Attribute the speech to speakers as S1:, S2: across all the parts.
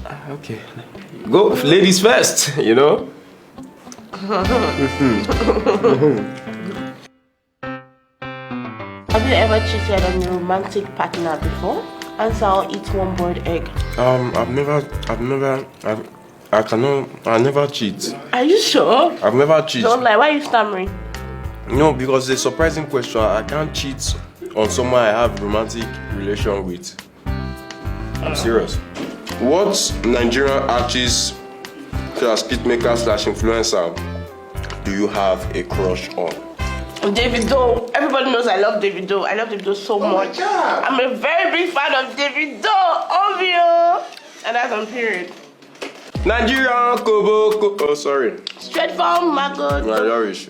S1: Okay. Go, ladies first, you know?
S2: Have you ever cheated on your romantic partner before? Answer or eat one boiled egg.
S1: I never cheat.
S2: Are you sure?
S1: I've never cheated.
S2: Don't lie, why are you stammering?
S1: No, because it's a surprising question. I can't cheat on someone I have romantic relation with. I'm serious. What Nigerian artist / hitmaker / influencer do you have a crush on?
S2: Davido. Everybody knows I love Davido. I love Davido so much. I'm a very big fan of Davido. Obvio. And that's on period.
S1: Nigerian Kobo. Oh, sorry.
S2: Straight from Marco.
S1: No, don't reach.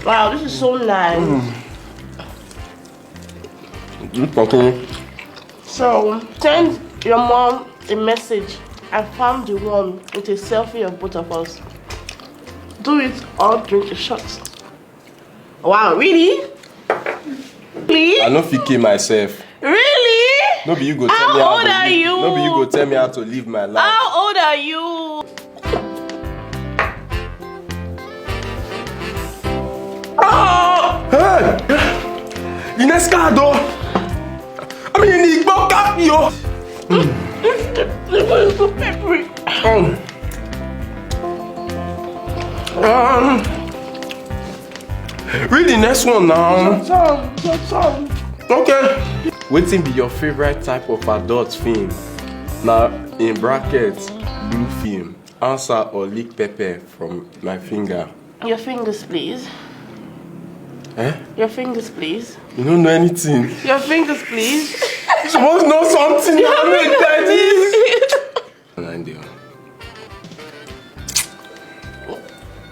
S2: Wow, this is so nice. So, send your mom a message. I found the one with a selfie of both of us. Do it or drink a shot. Wow, really? Really?
S1: I know if myself.
S2: Really?
S1: No be you go tell
S2: How
S1: me
S2: old are you?
S1: No be you go tell me how to live my life.
S2: How old are you?
S1: Oh! Hey! Inescado! I mean, you got yo.
S2: This is so peppery.
S1: Read the next one now.
S2: Some.
S1: Okay. Wetin be your favorite type of adult film? Now, in brackets, blue film. Answer or lick pepper from my finger.
S2: Your fingers, please.
S1: Eh?
S2: Your fingers, please.
S1: You don't know anything.
S2: Your fingers, please.
S1: You must know something. You make like this.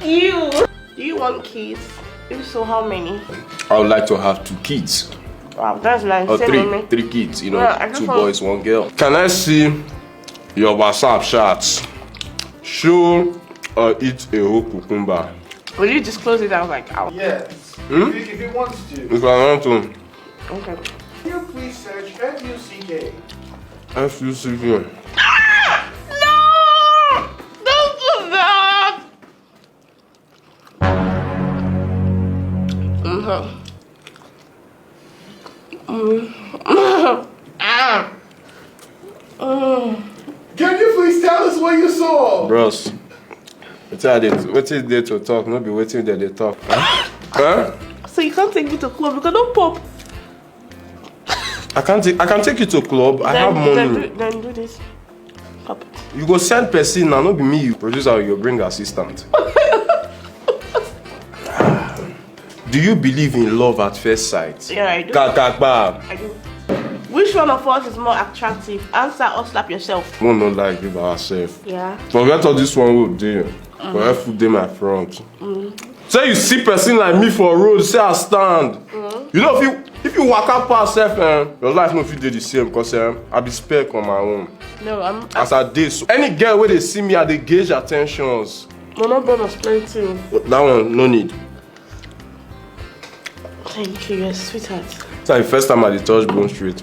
S2: You. Do you want kids? If so, how many?
S1: I would like to have 2 kids.
S2: Wow, that's nice.
S1: Or
S2: Same with me.
S1: 3 kids, you know,
S2: Yeah,
S1: 2 boys, 1 girl. Can I see your WhatsApp chats? Show or eat a whole cucumber?
S2: Will you disclose it? I was like, ow.
S3: Yes. If he wants to.
S1: If I want to.
S2: Okay.
S3: Can you please search FUCK?
S1: FUCK.
S2: No! Don't do that!
S3: Can you please tell us what you saw?
S1: Bros, waiting there to talk, not be waiting there they talk. Huh?
S2: So you can't take me to club because don't pop.
S1: I can take you to club. I have money.
S2: Then do this. Pop.
S1: You go send person now, not be me. You producer, you bring assistant. Do you believe in love at first sight?
S2: Yeah, I do.
S1: Kakakba.
S2: I do. Which one of us is more attractive? Answer or slap yourself.
S1: We don't like give ourselves.
S2: Yeah.
S1: Forget all this one will do. For food in my front. Say you see person like me for road, say I stand. You know if you walk up past self, your life no fit dey the same because I be spec on my own.
S2: No,
S1: As I did, so any girl where they see me, I dey gauge attentions.
S2: My number was plenty.
S1: That one no need.
S2: Thank you, yes, sweetheart.
S1: It's like the first time I dey touch bone straight.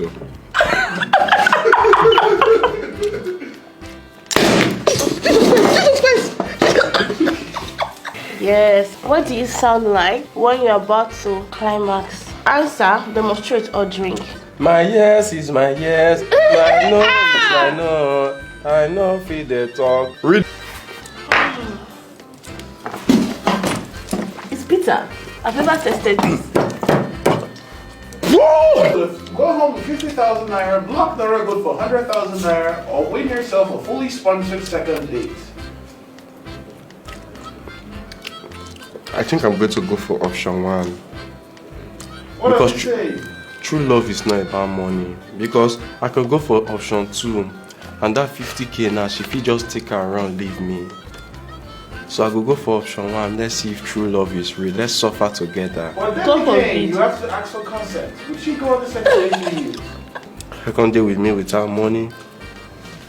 S2: Yes. What do you sound like when you're about to climax? Answer, demonstrate or drink.
S1: My yes is my yes. My no is my no. I know fit the talk. Read.
S2: It's bitter. I've never tested this.
S1: Whoa!
S3: Go home with 50,000 naira, block the record for 100,000 naira, or win yourself a fully sponsored second date.
S1: I think I'm going to go for option 1.
S3: What
S1: Because
S3: does it say?
S1: True love is not about money. Because I can go for option 2, and that 50k now, she fit just take her around, leave me. So I will go for option 1. Let's see if true love is real. Let's suffer together.
S3: But then
S2: Go for
S3: again,
S2: it.
S3: you have to ask for consent. Would she go on the second date with you?
S1: You can't deal with me without money.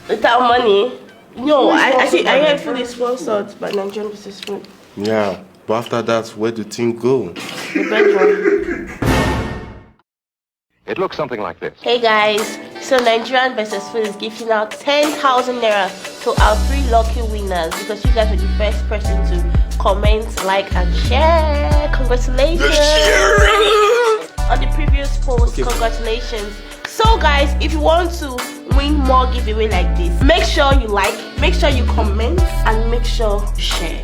S2: Without money? No,
S3: Fully
S2: I
S3: sponsored by
S2: am
S3: Nigerian
S2: fully sponsored by Nigerian Business Food.
S1: Yeah, but after that, where do things go?
S2: The bedroom.
S4: It looks something like this.
S2: Hey guys, So Nigerian versus Food is giving out 10,000 naira to our 3 lucky winners because you guys were the first person to comment, like, and share. Congratulations on the previous post. Congratulations. So guys, if you want to win more giveaway like this, make sure you like, make sure you comment, and make sure you share.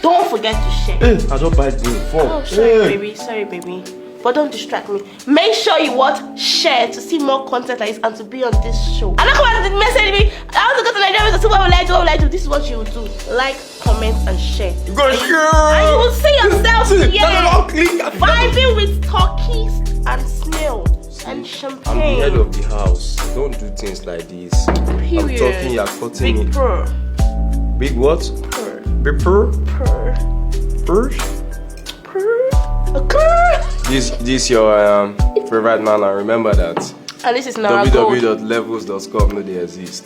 S2: Don't forget to share.
S1: I don't buy the phone.
S2: Oh, sorry baby, but don't distract me. Make sure you share to see more content like this and to be on this show. And not come out and message me, I want to go to Nigeria to see what would I do. This is what you will do. Like, comment, and share.
S1: You gotta share.
S2: And you will see yourself
S1: here
S2: vibing with turkeys and snail and champagne.
S1: I'm the head of the house. Don't do things like this.
S2: Period.
S1: I'm talking, you're cutting
S2: Big
S1: me.
S2: purr.
S1: Big what?
S2: Purr.
S1: Big purr?
S2: Purr.
S1: Purr?
S2: Purr. Purr.
S1: This your favorite man, and remember that
S2: And this is Nara Gold.
S1: www.levels.com no they exist.